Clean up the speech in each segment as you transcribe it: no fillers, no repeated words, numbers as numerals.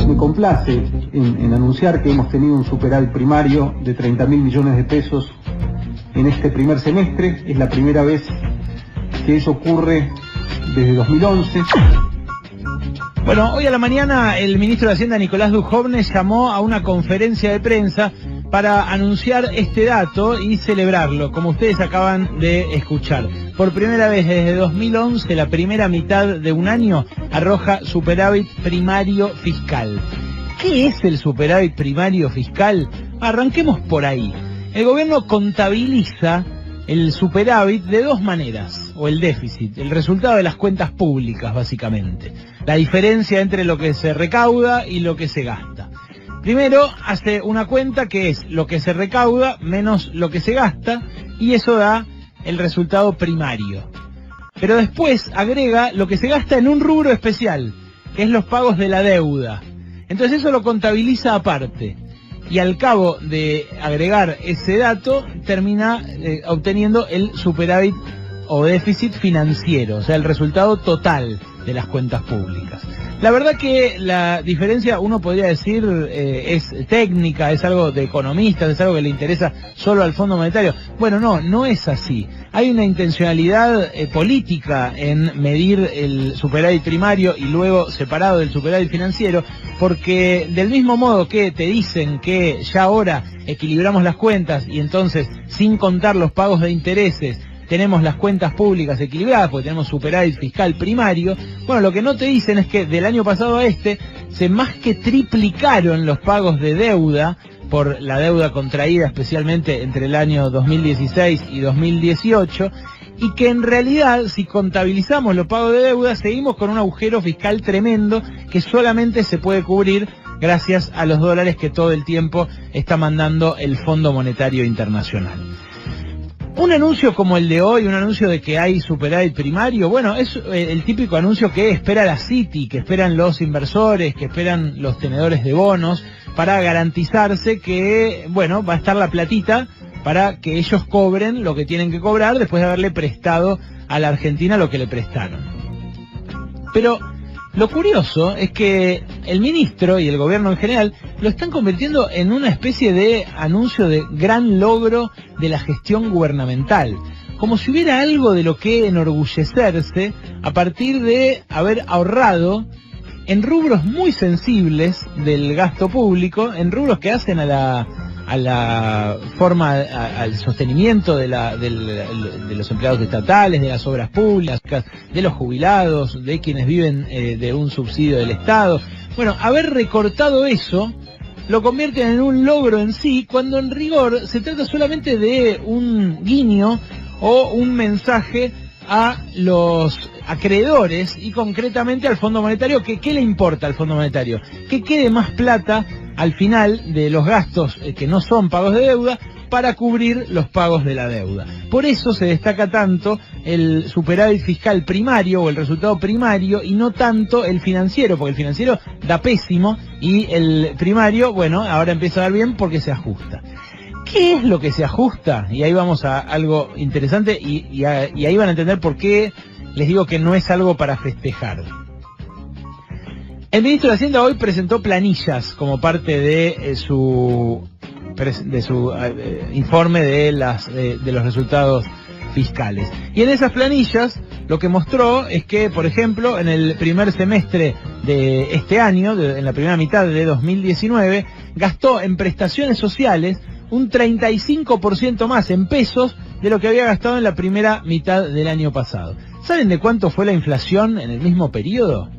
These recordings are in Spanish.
Me complace en anunciar que hemos tenido un superávit primario de 30.000 millones de pesos en este primer semestre. Es la primera vez que eso ocurre desde 2011. Bueno, hoy a la mañana el ministro de Hacienda, Nicolás Dujovne, llamó a una conferencia de prensa para anunciar este dato y celebrarlo, como ustedes acaban de escuchar. Por primera vez desde 2011, la primera mitad de un año arroja superávit primario fiscal. ¿Qué es el superávit primario fiscal? Arranquemos por ahí. El gobierno contabiliza el superávit de dos maneras, o el déficit, el resultado de las cuentas públicas, básicamente. La diferencia entre lo que se recauda y lo que se gasta. Primero hace una cuenta que es lo que se recauda menos lo que se gasta, y eso da el resultado primario. Pero después agrega lo que se gasta en un rubro especial, que es los pagos de la deuda. Entonces eso lo contabiliza aparte. Y al cabo de agregar ese dato, termina obteniendo el superávit o déficit financiero, o sea, el resultado total de las cuentas públicas. La verdad que la diferencia, uno podría decir, es técnica, es algo de economistas, es algo que le interesa solo al Fondo Monetario. Bueno, no es así. Hay una intencionalidad política en medir el superávit primario y luego separado del superávit financiero, porque del mismo modo que te dicen que ya ahora equilibramos las cuentas y entonces, sin contar los pagos de intereses, tenemos las cuentas públicas equilibradas porque tenemos superávit fiscal primario. Bueno, lo que no te dicen es que del año pasado a este se más que triplicaron los pagos de deuda por la deuda contraída especialmente entre el año 2016 y 2018, y que en realidad, si contabilizamos los pagos de deuda, seguimos con un agujero fiscal tremendo que solamente se puede cubrir gracias a los dólares que todo el tiempo está mandando el Fondo Monetario Internacional. Un anuncio como el de hoy, un anuncio de que hay superávit primario, bueno, es el típico anuncio que espera la Citi, que esperan los inversores, que esperan los tenedores de bonos, para garantizarse que, bueno, va a estar la platita para que ellos cobren lo que tienen que cobrar después de haberle prestado a la Argentina lo que le prestaron. Pero lo curioso es que el ministro y el gobierno en general lo están convirtiendo en una especie de anuncio de gran logro de la gestión gubernamental, como si hubiera algo de lo que enorgullecerse a partir de haber ahorrado en rubros muy sensibles del gasto público, en rubros que hacen a la forma, al sostenimiento de los empleados estatales, de las obras públicas, de los jubilados, de quienes viven de un subsidio del Estado. Bueno, haber recortado eso lo convierten en un logro en sí, cuando en rigor se trata solamente de un guiño o un mensaje a los acreedores y concretamente al Fondo Monetario. ¿Qué le importa al Fondo Monetario? Que quede más plata al final de los gastos que no son pagos de deuda para cubrir los pagos de la deuda. Por eso se destaca tanto el superávit fiscal primario o el resultado primario y no tanto el financiero, porque el financiero da pésimo y el primario, bueno, ahora empieza a dar bien porque se ajusta. ¿Qué es lo que se ajusta? Y ahí vamos a algo interesante y ahí van a entender por qué les digo que no es algo para festejar. El ministro de Hacienda hoy presentó planillas como parte de su informe de los resultados fiscales. Y en esas planillas lo que mostró es que, por ejemplo, en el primer semestre de este año, en la primera mitad de 2019, gastó en prestaciones sociales un 35% más en pesos de lo que había gastado en la primera mitad del año pasado. ¿Saben de cuánto fue la inflación en el mismo periodo?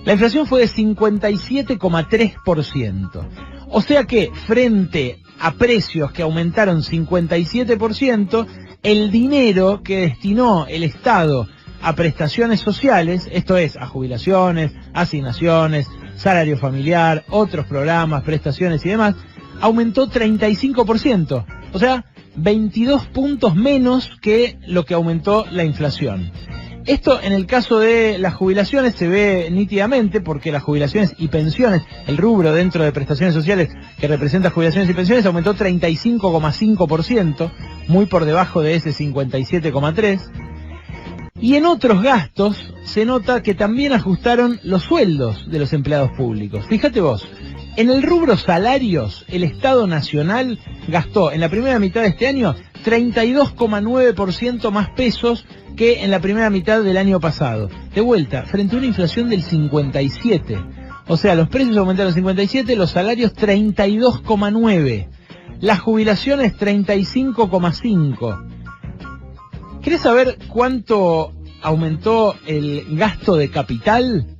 La inflación fue de 57,3%. O sea que, frente a precios que aumentaron 57%, el dinero que destinó el Estado a prestaciones sociales, esto es, a jubilaciones, asignaciones, salario familiar, otros programas, prestaciones y demás, aumentó 35%. O sea, 22 puntos menos que lo que aumentó la inflación. Esto en el caso de las jubilaciones se ve nítidamente porque las jubilaciones y pensiones, el rubro dentro de prestaciones sociales que representa jubilaciones y pensiones, aumentó 35,5%, muy por debajo de ese 57,3%. Y en otros gastos se nota que también ajustaron los sueldos de los empleados públicos. Fíjate vos, en el rubro salarios, el Estado Nacional gastó en la primera mitad de este año 32,9% más pesos que en la primera mitad del año pasado. De vuelta, frente a una inflación del 57%. O sea, los precios aumentaron 57%, los salarios 32,9%. Las jubilaciones 35,5%. ¿Querés saber cuánto aumentó el gasto de capital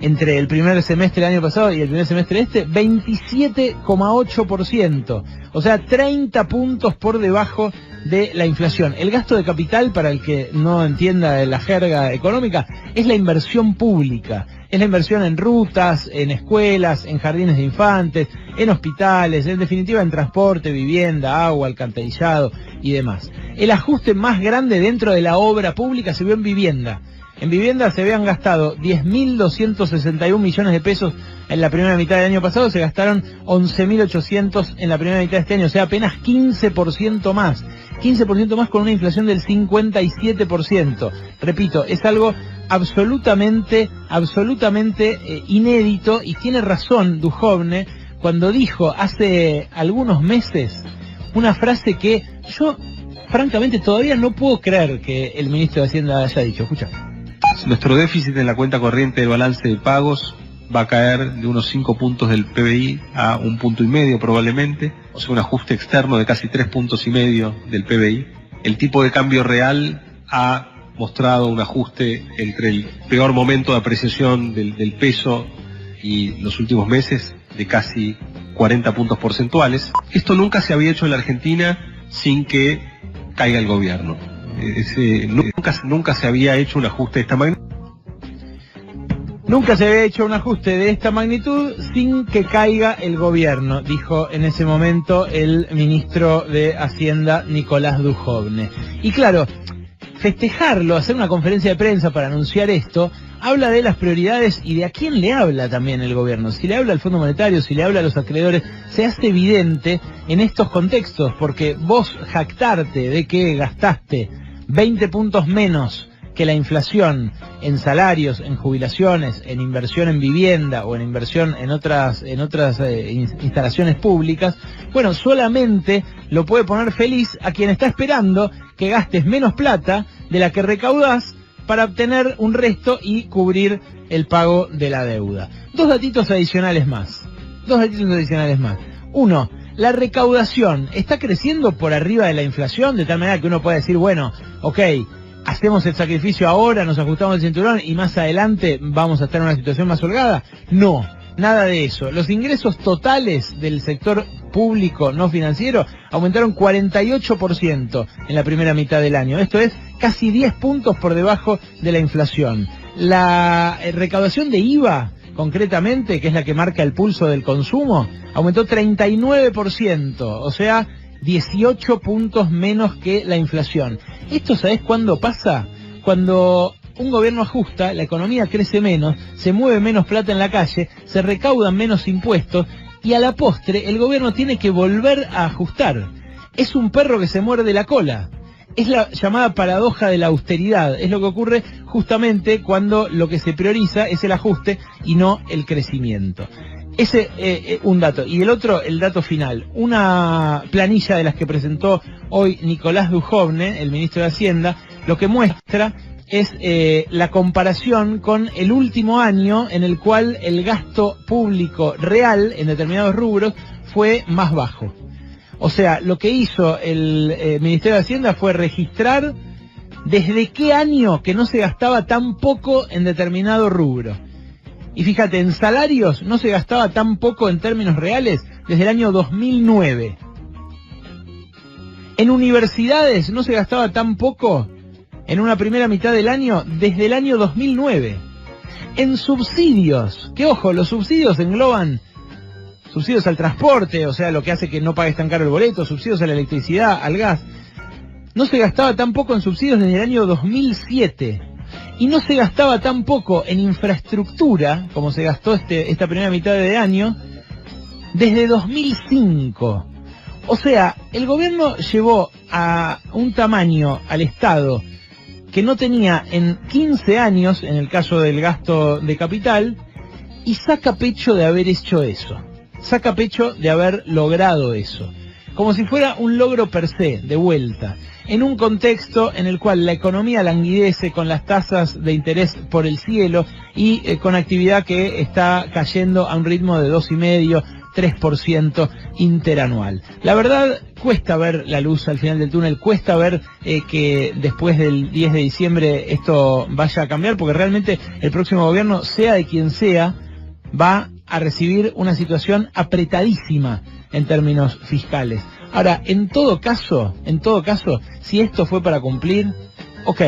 entre el primer semestre del año pasado y el primer semestre de este? 27,8%. O sea, 30 puntos por debajo de la inflación. El gasto de capital, para el que no entienda la jerga económica, es la inversión pública. Es la inversión en rutas, en escuelas, en jardines de infantes, en hospitales, en definitiva en transporte, vivienda, agua, alcantarillado y demás. El ajuste más grande dentro de la obra pública se vio en vivienda. En vivienda se habían gastado 10.261 millones de pesos en la primera mitad del año pasado, se gastaron 11.800 en la primera mitad de este año, o sea, apenas 15% más. 15% más con una inflación del 57%. Repito, es algo absolutamente inédito, y tiene razón Duhovne cuando dijo hace algunos meses una frase que yo francamente todavía no puedo creer que el ministro de Hacienda haya dicho. Escucha. Nuestro déficit en la cuenta corriente del balance de pagos va a caer de unos 5 puntos del PBI a 1,5 puntos probablemente, o sea, un ajuste externo de casi 3,5 puntos del PBI. El tipo de cambio real ha mostrado un ajuste entre el peor momento de apreciación del peso y los últimos meses de casi 40 puntos porcentuales. Esto nunca se había hecho en la Argentina sin que caiga el gobierno. Nunca se había hecho un ajuste de esta magnitud. Nunca se había hecho un ajuste de esta magnitud sin que caiga el gobierno, dijo en ese momento el ministro de Hacienda, Nicolás Duhovne. Y claro, festejarlo, hacer una conferencia de prensa para anunciar esto, habla de las prioridades y de a quién le habla también el gobierno. Si le habla al Fondo Monetario, si le habla a los acreedores, se hace evidente en estos contextos, porque vos jactarte de que gastaste 20 puntos menos que la inflación en salarios, en jubilaciones, en inversión en vivienda o en inversión en otras instalaciones públicas, bueno, solamente lo puede poner feliz a quien está esperando que gastes menos plata de la que recaudás para obtener un resto y cubrir el pago de la deuda. Dos datitos adicionales más. Uno, la recaudación está creciendo por arriba de la inflación, de tal manera que uno puede decir, bueno, ok, hacemos el sacrificio ahora, nos ajustamos el cinturón y más adelante vamos a estar en una situación más holgada. No, nada de eso. Los ingresos totales del sector público no financiero aumentaron 48% en la primera mitad del año. Esto es casi 10 puntos por debajo de la inflación. La recaudación de IVA, concretamente, que es la que marca el pulso del consumo, aumentó 39%, o sea, 18 puntos menos que la inflación. ¿Esto sabés cuándo pasa? Cuando un gobierno ajusta, la economía crece menos, se mueve menos plata en la calle, se recaudan menos impuestos y a la postre el gobierno tiene que volver a ajustar. Es un perro que se muerde la cola. Es la llamada paradoja de la austeridad. Es lo que ocurre justamente cuando lo que se prioriza es el ajuste y no el crecimiento. Ese un dato. Y el otro, el dato final. Una planilla de las que presentó hoy Nicolás Duhovne, el ministro de Hacienda, lo que muestra es la comparación con el último año en el cual el gasto público real en determinados rubros fue más bajo. O sea, lo que hizo el Ministerio de Hacienda fue registrar desde qué año que no se gastaba tan poco en determinado rubro. Y fíjate, en salarios no se gastaba tan poco en términos reales desde el año 2009. En universidades no se gastaba tan poco en una primera mitad del año desde el año 2009. En subsidios, que ojo, los subsidios engloban subsidios al transporte, o sea, lo que hace que no pagues tan caro el boleto, subsidios a la electricidad, al gas. No se gastaba tan poco en subsidios desde el año 2007. Y no se gastaba tan poco en infraestructura, como se gastó esta primera mitad de año, desde 2005. O sea, el gobierno llevó a un tamaño al Estado que no tenía en 15 años, en el caso del gasto de capital, y saca pecho de haber hecho eso, saca pecho de haber logrado eso, como si fuera un logro per se, de vuelta, en un contexto en el cual la economía languidece con las tasas de interés por el cielo y con actividad que está cayendo a un ritmo de 2,5%, 3% interanual. La verdad, cuesta ver la luz al final del túnel, cuesta ver que después del 10 de diciembre esto vaya a cambiar, porque realmente el próximo gobierno, sea de quien sea, va a recibir una situación apretadísima en términos fiscales. Ahora, en todo caso, si esto fue para cumplir, ok,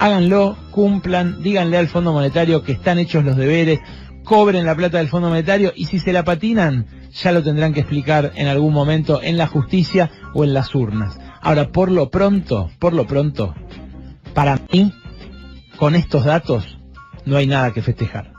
háganlo, cumplan, díganle al Fondo Monetario que están hechos los deberes, cobren la plata del Fondo Monetario, y si se la patinan, ya lo tendrán que explicar en algún momento en la justicia o en las urnas. Ahora, por lo pronto, para mí, con estos datos, no hay nada que festejar.